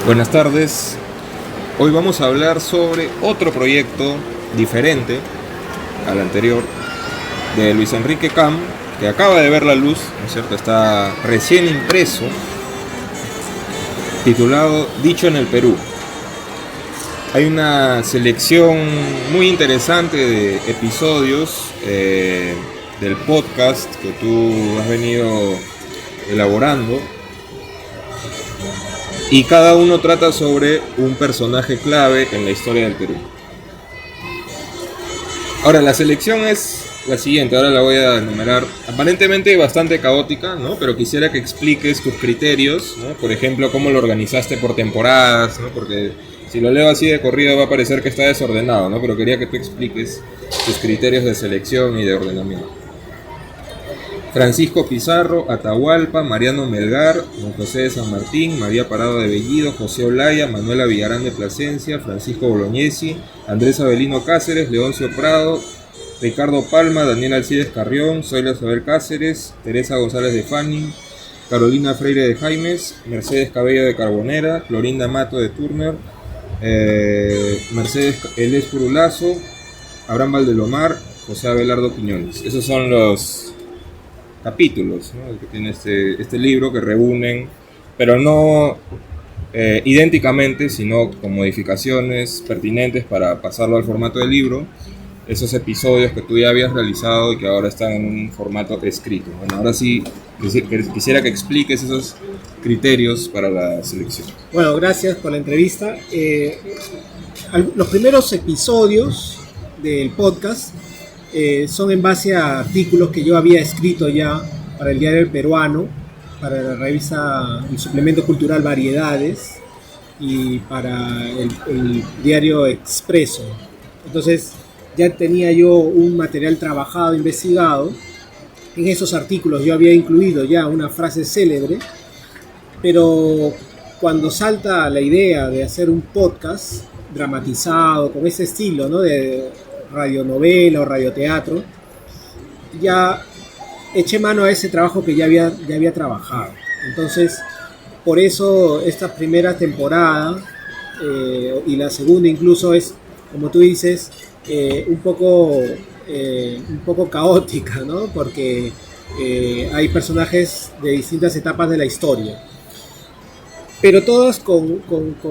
Buenas tardes. Hoy vamos a hablar sobre otro proyecto diferente al anterior de Luis Enrique Cam, que acaba de ver la luz, ¿no es cierto? Está recién impreso, titulado Dicho en el Perú. Hay una selección muy interesante de episodios del podcast que tú has venido elaborando, y cada uno trata sobre un personaje clave en la historia del Perú. Ahora, la selección es la siguiente, ahora la voy a enumerar. Aparentemente bastante caótica, ¿no? Pero quisiera que expliques tus criterios, ¿no? Por ejemplo, cómo lo organizaste por temporadas, ¿no? Porque si lo leo así de corrido va a parecer que está desordenado, ¿no? Pero quería que tú expliques tus criterios de selección y de ordenamiento. Francisco Pizarro, Atahualpa, Mariano Melgar, Don José de San Martín, María Parado de Bellido, José Olaya, Manuela Villarán de Plasencia, Francisco Bolognesi, Andrés Avelino Cáceres, Leoncio Prado, Ricardo Palma, Daniel Alcides Carrión, Zoila Isabel Cáceres, Teresa González de Fanning, Carolina Freire de Jaimes, Mercedes Cabello de Carbonera, Florinda Mato de Turner, Mercedes Elés Purulazo, Abraham Valdelomar, José Abelardo Quiñones. Esos son los capítulos, ¿no? Que tiene este libro, que reúnen, pero no idénticamente, sino con modificaciones pertinentes para pasarlo al formato de libro, esos episodios que tú ya habías realizado y que ahora están en un formato escrito. Bueno, ahora sí quisiera que expliques esos criterios para la selección. Bueno, gracias por la entrevista. Los primeros episodios del podcast son en base a artículos que yo había escrito ya para el Diario El Peruano, para la revista, el suplemento cultural Variedades, y para el Diario Expreso. Entonces ya tenía yo un material trabajado, investigado. En esos artículos yo había incluido ya una frase célebre, pero cuando salta la idea de hacer un podcast dramatizado con ese estilo, ¿no?, de radionovela o radioteatro, ya eché mano a ese trabajo que ya había trabajado. Entonces, por eso esta primera temporada y la segunda incluso es, como tú dices, un poco caótica, ¿no? Porque hay personajes de distintas etapas de la historia, pero todas con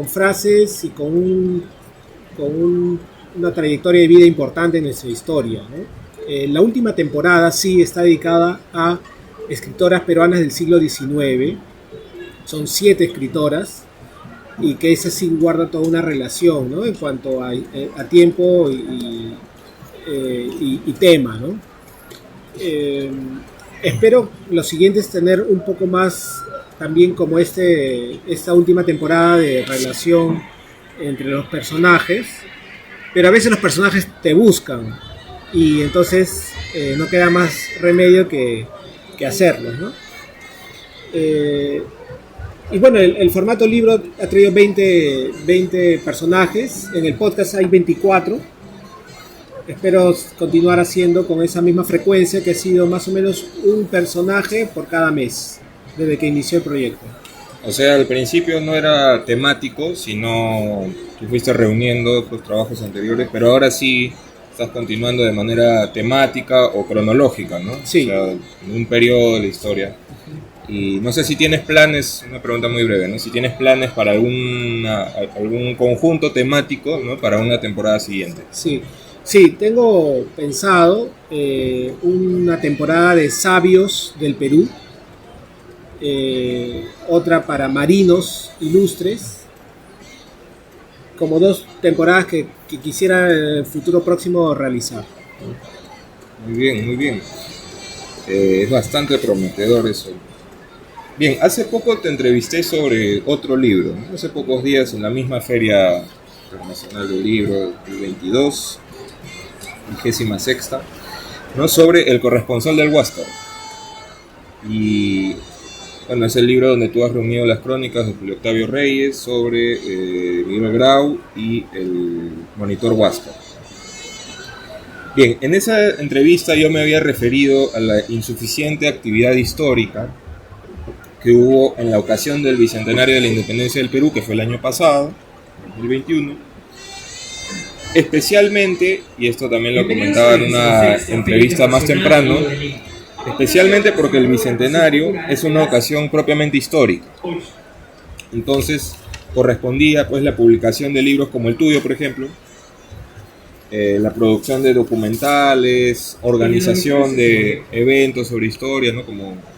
frases y con una trayectoria de vida importante en nuestra historia, ¿no? La última temporada sí está dedicada a escritoras peruanas del siglo XIX. Son 7 escritoras, y que esa sí guarda toda una relación, ¿no?, en cuanto a tiempo y tema, ¿no? Espero los siguientes tener un poco más también como esta última temporada de relación entre los personajes, pero a veces los personajes te buscan y entonces no queda más remedio que hacerlo, ¿no? Y bueno, el formato libro ha traído 20 personajes. En el podcast hay 24. Espero continuar haciendo con esa misma frecuencia, que ha sido más o menos un personaje por cada mes desde que inició el proyecto. O sea, al principio no era temático, sino que fuiste reuniendo tus trabajos anteriores, pero ahora sí estás continuando de manera temática o cronológica, ¿no? Sí. O sea, en un periodo de la historia. Y no sé si tienes planes, una pregunta muy breve, ¿no? Si tienes planes para algún conjunto temático, ¿no?, para una temporada siguiente. Sí, tengo pensado una temporada de sabios del Perú, otra para marinos ilustres, como 2 temporadas que quisiera en el futuro próximo realizar. Muy bien, muy bien. Es bastante prometedor eso. Bien, hace poco te entrevisté sobre otro libro, ¿no? Hace pocos días en la misma Feria Internacional del Libro, el 22, 26ª, ¿no?, sobre El corresponsal del Huáscar. Y bueno, es el libro donde tú has reunido las crónicas de Julio Octavio Reyes sobre Miguel Grau y el monitor Huáscar. Bien, en esa entrevista yo me había referido a la insuficiente actividad histórica que hubo en la ocasión del bicentenario de la independencia del Perú, que fue el año pasado, 2021. Especialmente, y esto también lo comentaba en una entrevista más temprano, especialmente porque el bicentenario es una ocasión propiamente histórica. Entonces correspondía pues la publicación de libros como el tuyo, por ejemplo, la producción de documentales, organización de eventos sobre historia, ¿no? Como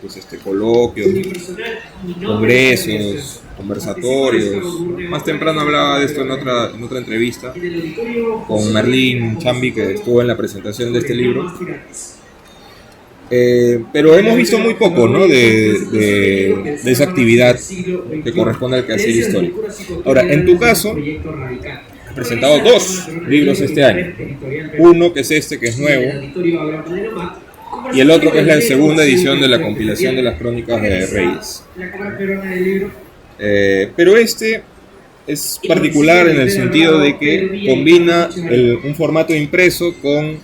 pues, coloquios, congresos, conversatorios. Más temprano hablaba de esto en otra entrevista con Merlín Chambi, que estuvo en la presentación de este libro. Pero hemos visto muy poco, ¿no? de esa actividad que corresponde al quehacer histórico. Ahora, en tu caso, has presentado 2 libros este año. Uno que es este, que es nuevo, y el otro que es la segunda edición de la compilación de las crónicas de Reyes. Pero este es particular en el sentido de que combina un formato impreso con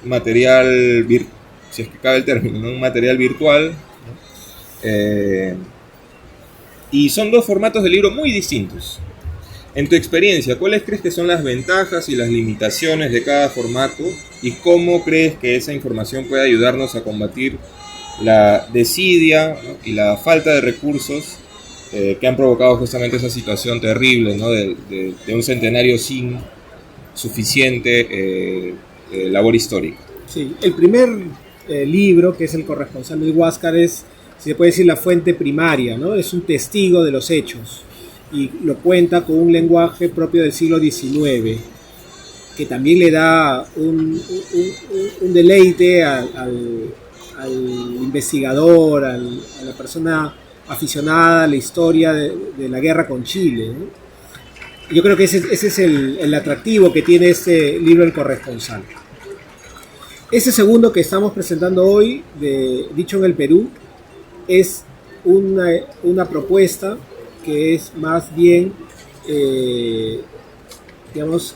material virtual, si es que cabe el término, ¿no? Un material virtual. Y son 2 formatos de libro muy distintos. En tu experiencia, ¿cuáles crees que son las ventajas y las limitaciones de cada formato? ¿Y cómo crees que esa información puede ayudarnos a combatir la desidia, ¿no? y la falta de recursos que han provocado justamente esa situación terrible, ¿no? de un centenario sin suficiente labor histórica? Sí, el primer libro, que es El corresponsal del Huáscar, es, si se puede decir, la fuente primaria, ¿no? Es un testigo de los hechos y lo cuenta con un lenguaje propio del siglo XIX, que también le da un deleite al investigador, a la persona aficionada a la historia de la guerra con Chile, ¿no? Yo creo que ese es el atractivo que tiene este libro, El corresponsal. Ese segundo que estamos presentando hoy, Dicho en el Perú, es una propuesta que es más bien, digamos,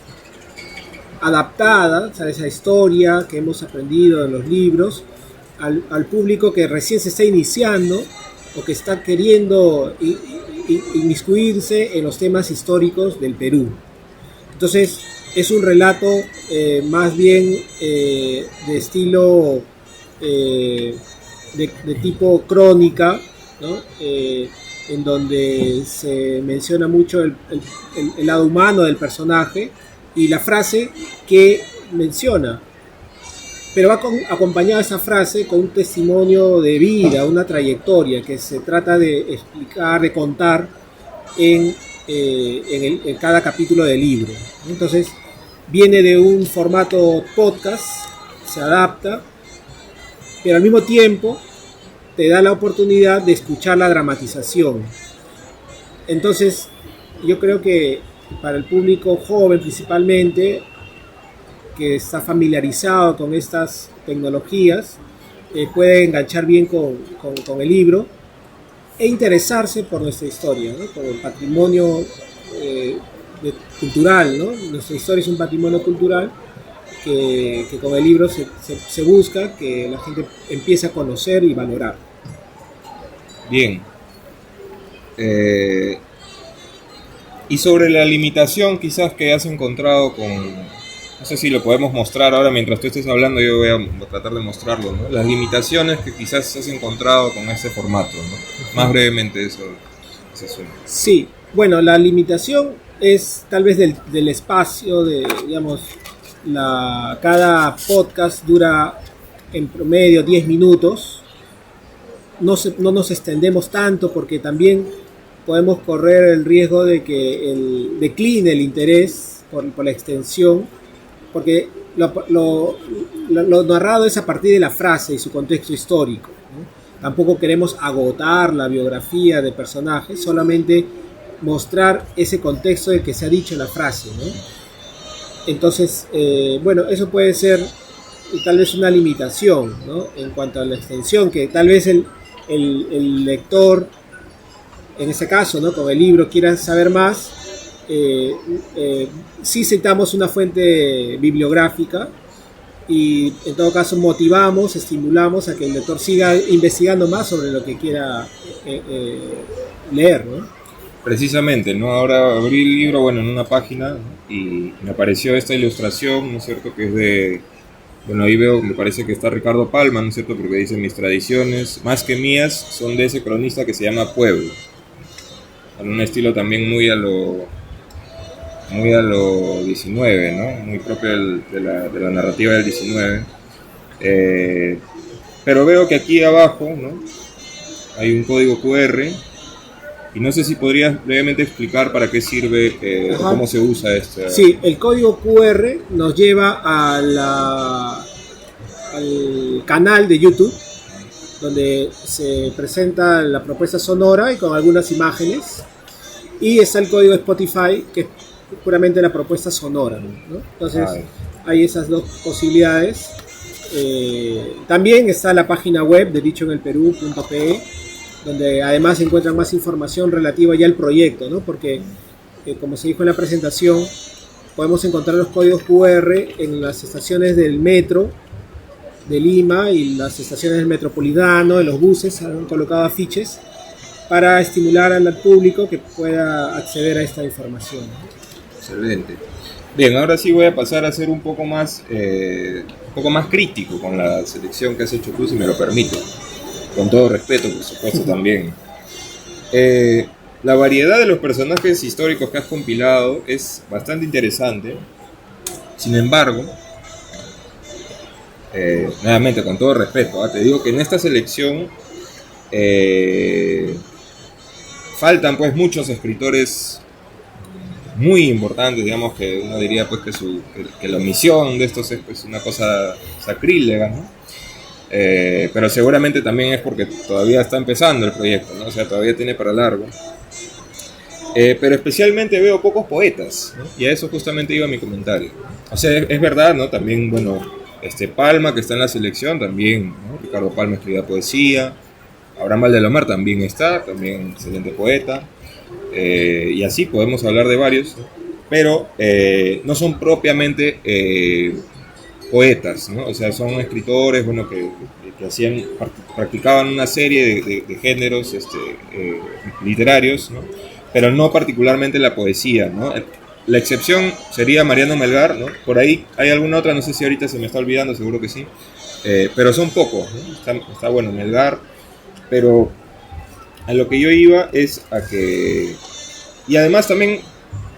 adaptada a esa historia que hemos aprendido en los libros al público que recién se está iniciando o que está queriendo inmiscuirse en los temas históricos del Perú. Entonces, es un relato más bien de estilo de tipo crónica, ¿no? En donde se menciona mucho el lado humano del personaje y la frase que menciona, pero va acompañada esa frase con un testimonio de vida, una trayectoria que se trata de explicar, de contar en cada capítulo del libro. Entonces viene de un formato podcast, se adapta, pero al mismo tiempo te da la oportunidad de escuchar la dramatización. Entonces yo creo que para el público joven principalmente, que está familiarizado con estas tecnologías, puede enganchar bien con el libro e interesarse por nuestra historia, ¿no? Por el patrimonio cultural, ¿no? Nuestra historia es un patrimonio cultural que con el libro se busca que la gente empiece a conocer y valorar. Bien. Y sobre la limitación quizás que has encontrado no sé si lo podemos mostrar ahora mientras tú estés hablando, yo voy a tratar de mostrarlo, ¿no? Las limitaciones que quizás has encontrado con este formato, ¿no? Más brevemente eso suena. Sí, bueno, la limitación es tal vez del espacio, digamos, cada podcast dura en promedio 10 minutos. No nos extendemos tanto porque también podemos correr el riesgo de que decline el interés por la extensión, porque lo narrado es a partir de la frase y su contexto histórico, ¿no? Tampoco queremos agotar la biografía de personajes, solamente mostrar ese contexto de que se ha dicho en la frase, ¿no? Entonces, bueno, eso puede ser tal vez una limitación, ¿no? En cuanto a la extensión, que tal vez el lector, en ese caso, ¿no? Con el libro, quiera saber más. Sí citamos una fuente bibliográfica, y en todo caso motivamos, estimulamos a que el lector siga investigando más sobre lo que quiera leer, ¿no? Precisamente, ¿no? Ahora abrí el libro, bueno, en una página, ¿no? Y me apareció esta ilustración, ¿no es cierto? Que es de, bueno, ahí veo, me parece que está Ricardo Palma, ¿no es cierto? Porque dice: mis tradiciones, más que mías, son de ese cronista que se llama Pueblo. Con un estilo también muy a lo 19, ¿no? Muy propio de la narrativa del 19. Pero veo que aquí abajo, ¿no? Hay un código QR. Y no sé si podrías brevemente explicar para qué sirve, cómo se usa este. Sí, el código QR nos lleva al canal de YouTube, donde se presenta la propuesta sonora y con algunas imágenes. Y está el código Spotify, que es puramente la propuesta sonora, ¿no? Entonces, hay esas dos posibilidades. También está la página web de dichoenelperú.pe, donde además se encuentran más información relativa ya al proyecto, ¿no? Porque, como se dijo en la presentación, podemos encontrar los códigos QR en las estaciones del metro de Lima y las estaciones del Metropolitano, en los buses han colocado afiches para estimular al público que pueda acceder a esta información, ¿no? Excelente. Bien, ahora sí voy a pasar a ser un poco más crítico con la selección que has hecho tú, si me lo permite. Con todo respeto, por supuesto, también. La variedad de los personajes históricos que has compilado es bastante interesante. Sin embargo, nuevamente, con todo respeto, te digo que en esta selección faltan pues muchos escritores muy importantes, digamos, que uno diría pues que la omisión de estos es pues una cosa sacrílega, ¿no? Pero seguramente también es porque todavía está empezando el proyecto, ¿no? O sea, todavía tiene para largo. Pero especialmente veo pocos poetas, ¿no? Y a eso justamente iba mi comentario. O sea, es verdad, ¿no? También, bueno, Palma, que está en la selección, también, ¿no? Ricardo Palma escribía poesía. Abraham Valdelomar también está, también excelente poeta. Y así podemos hablar de varios, ¿no? Pero no son propiamente poetas, ¿no? O sea, son escritores, bueno, que practicaban una serie de géneros literarios, ¿no? Pero no particularmente la poesía, ¿no? La excepción sería Mariano Melgar, ¿no? Por ahí hay alguna otra, no sé si ahorita se me está olvidando, seguro que sí, pero son pocos, ¿no? Está bueno Melgar, pero a lo que yo iba es a que... Y además también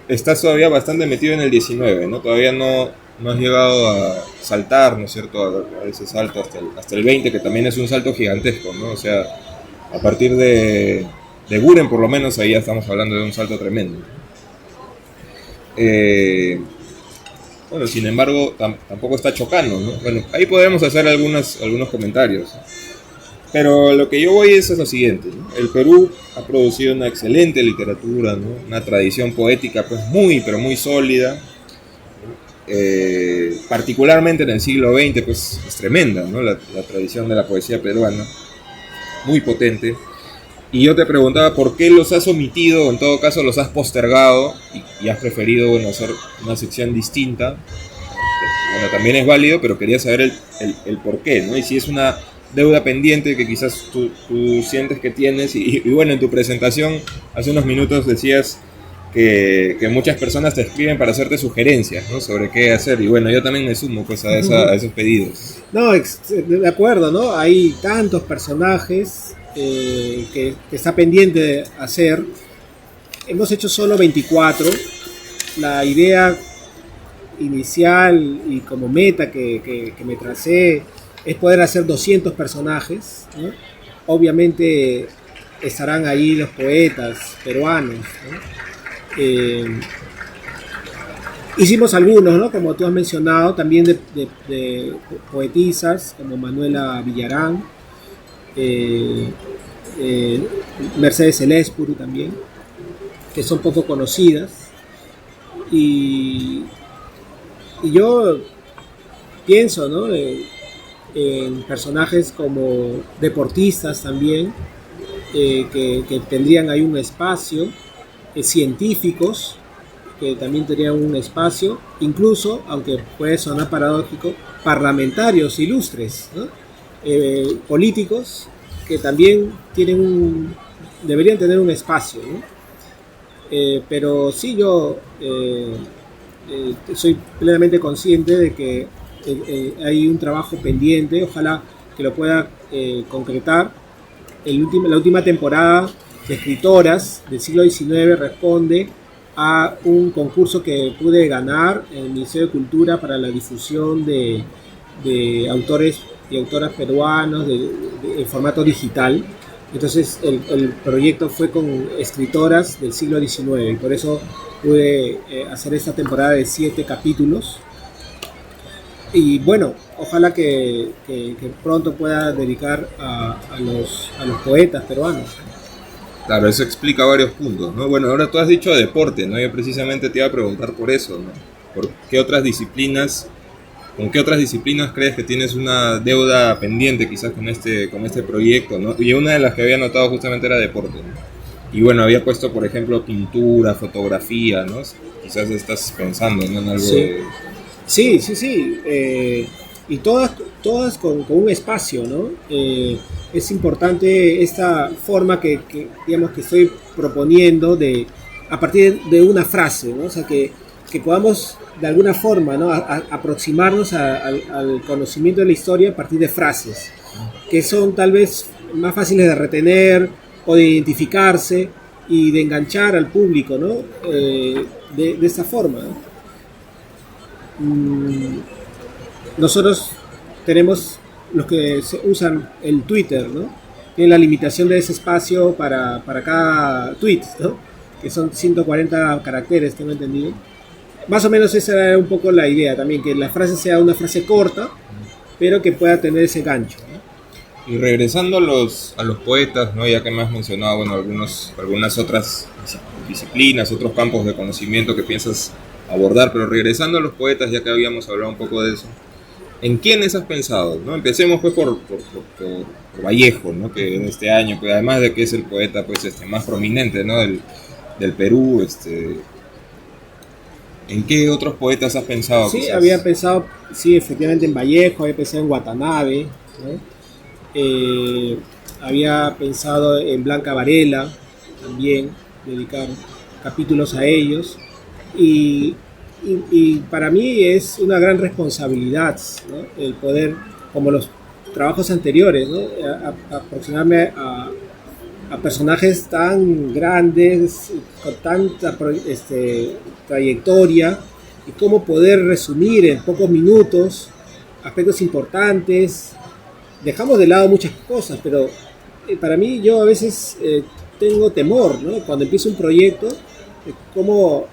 estás todavía bastante metido en el 19, ¿no? Todavía no has llegado a saltar, ¿no es cierto? A ese salto hasta el 20, que también es un salto gigantesco, ¿no? O sea, a partir de Buren, por lo menos, ahí ya estamos hablando de un salto tremendo. Bueno, sin embargo, tampoco está chocando, ¿no? Bueno, ahí podemos hacer algunos comentarios. Pero lo que yo voy es lo siguiente, ¿no? El Perú ha producido una excelente literatura, ¿no? Una tradición poética pues muy, pero muy sólida. Particularmente en el siglo XX pues es tremenda, ¿no? La tradición de la poesía peruana, muy potente. Y yo te preguntaba por qué los has omitido, o en todo caso los has postergado y has preferido, bueno, hacer una sección distinta. Bueno, también es válido, pero quería saber el por qué, ¿no? Y si es una deuda pendiente que quizás tú sientes que tienes. Y bueno, en tu presentación hace unos minutos decías que muchas personas te escriben para hacerte sugerencias, ¿no? Sobre qué hacer. Y bueno, yo también me sumo pues a esos pedidos. No, de acuerdo, ¿no? Hay tantos personajes que está pendiente de hacer. Hemos hecho solo 24. La idea inicial y como meta que me tracé es poder hacer 200 personajes, ¿no? Obviamente estarán ahí los poetas peruanos, ¿no? Hicimos algunos, ¿no? Como tú has mencionado, también de poetisas como Manuela Villarán, Mercedes Elespuru también, que son poco conocidas. Y yo pienso, ¿no? En personajes como deportistas también, que tendrían ahí un espacio, científicos que también tendrían un espacio, incluso, aunque puede sonar paradójico, parlamentarios ilustres, ¿no? Políticos que también deberían tener un espacio, ¿no? Pero sí, yo soy plenamente consciente de que hay un trabajo pendiente, ojalá que lo pueda concretar. La última temporada de escritoras del siglo XIX responde a un concurso que pude ganar en el Ministerio de Cultura para la difusión de autores y autoras peruanos en formato digital. Entonces el proyecto fue con escritoras del siglo XIX y por eso pude hacer esta temporada de 7 capítulos. Y bueno, ojalá que pronto pueda dedicar a los poetas peruanos. Claro, eso explica varios puntos, ¿no? Bueno, ahora tú has dicho deporte, ¿no? Yo precisamente te iba a preguntar por eso, ¿no? ¿Con qué otras disciplinas crees que tienes una deuda pendiente quizás con este proyecto, ¿no? Y una de las que había notado justamente era deporte, ¿no? Y bueno, había puesto, por ejemplo, pintura, fotografía, ¿no? Quizás estás pensando, ¿no? En algo de... Sí. Y todas con un espacio, ¿no? Es importante esta forma que digamos que estoy proponiendo a partir de una frase, ¿no? O sea, que podamos de alguna forma, ¿no? Aproximarnos al conocimiento de la historia a partir de frases que son tal vez más fáciles de retener o de identificarse y de enganchar al público, ¿no? De esta forma, ¿no? Nosotros tenemos los que usan el Twitter, ¿no? Tienen la limitación de ese espacio para cada tweet, ¿no? Que son 140 caracteres, tengo entendido. Más o menos esa era un poco la idea también, que la frase sea una frase corta, pero que pueda tener ese gancho, ¿no? Y regresando a los poetas, ¿no? Ya que me has mencionado, bueno, algunas otras disciplinas, otros campos de conocimiento que piensas abordar, pero regresando a los poetas, ya que habíamos hablado un poco de eso, ¿en quiénes has pensado? ¿No? Empecemos pues por Vallejo, ¿no? Que en este año, que además de que es el poeta pues más prominente, ¿no? del Perú, ¿en qué otros poetas has pensado? Sí, quizás? había pensado, sí, efectivamente en Vallejo, había pensado en Watanabe, ¿no? Había pensado en Blanca Varela, también, dedicar capítulos a ellos. Y para mí es una gran responsabilidad, ¿no? El poder, como los trabajos anteriores, ¿no? Aproximarme a personajes tan grandes, con tanta trayectoria, y cómo poder resumir en pocos minutos aspectos importantes. Dejamos de lado muchas cosas, pero para mí yo a veces tengo temor, ¿no? Cuando empiezo un proyecto, cómo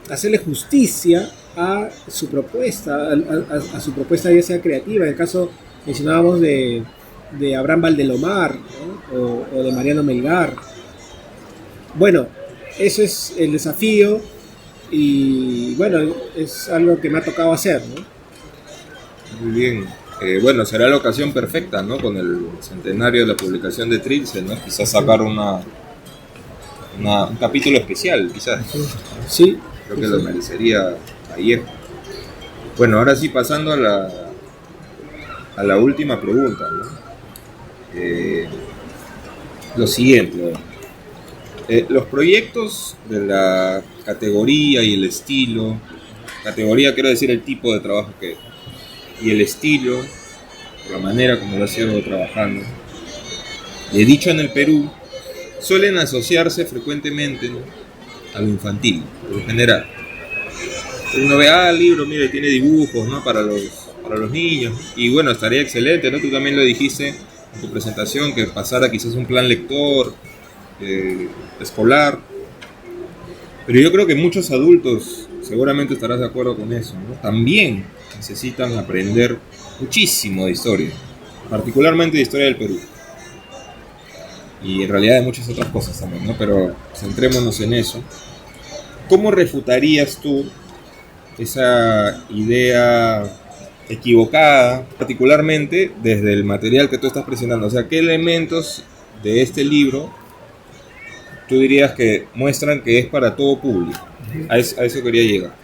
hacerle justicia a su propuesta, a su propuesta ya sea creativa. En el caso mencionábamos de Abraham Valdelomar, ¿no? o de Mariano Melgar. Bueno, eso es el desafío y bueno, es algo que me ha tocado hacer, ¿no? Muy bien. Bueno, será la ocasión perfecta, ¿no? Con el centenario de la publicación de Trilce, ¿no? Quizás sacar un capítulo especial, quizás. Sí. Creo que lo merecería ayer. Bueno, ahora sí, pasando a la última pregunta, ¿no? Lo siguiente, ¿no? Los proyectos de la categoría y el estilo, categoría quiero decir el tipo de trabajo y el estilo, por la manera como lo ha sido trabajando, he dicho en el Perú, suelen asociarse frecuentemente, ¿no? A lo infantil, por lo general. Uno ve, el libro, mira, tiene dibujos, ¿no? Para los niños, y bueno, estaría excelente, ¿no? Tú también lo dijiste en tu presentación, que pasara quizás un plan lector escolar, pero yo creo que muchos adultos, seguramente estarás de acuerdo con eso, ¿no? También necesitan aprender muchísimo de historia, particularmente de historia del Perú, y en realidad de muchas otras cosas también, ¿no? Pero centrémonos en eso. ¿Cómo refutarías tú esa idea equivocada, particularmente desde el material que tú estás presentando? O sea, ¿qué elementos de este libro tú dirías que muestran que es para todo público? A eso quería llegar.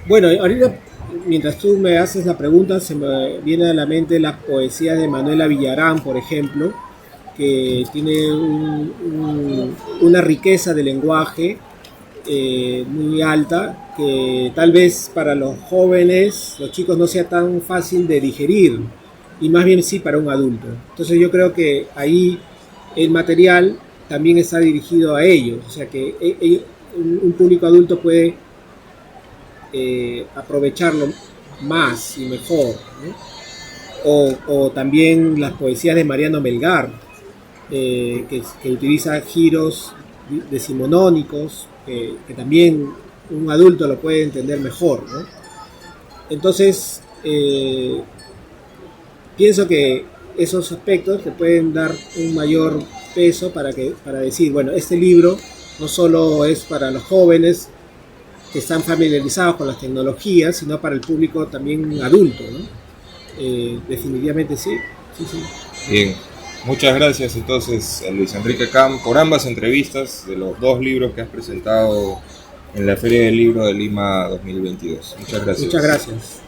Bueno, ahorita mientras tú me haces la pregunta, se me viene a la mente la poesía de Manuela Villarán, por ejemplo, que tiene una riqueza de lenguaje muy alta, que tal vez para los jóvenes, los chicos, no sea tan fácil de digerir, y más bien sí para un adulto. Entonces yo creo que ahí el material también está dirigido a ellos, o sea que un público adulto puede aprovecharlo más y mejor, ¿no? O también las poesías de Mariano Melgar, que utiliza giros decimonónicos, que también un adulto lo puede entender mejor, ¿no? Entonces, pienso que esos aspectos te pueden dar un mayor peso para decir, bueno, este libro no solo es para los jóvenes que están familiarizados con las tecnologías, sino para el público también adulto, ¿no? Definitivamente sí. Bien, muchas gracias entonces a Luis Enrique Camp por ambas entrevistas de los 2 libros que has presentado en la Feria del Libro de Lima 2022. Muchas gracias. Muchas gracias.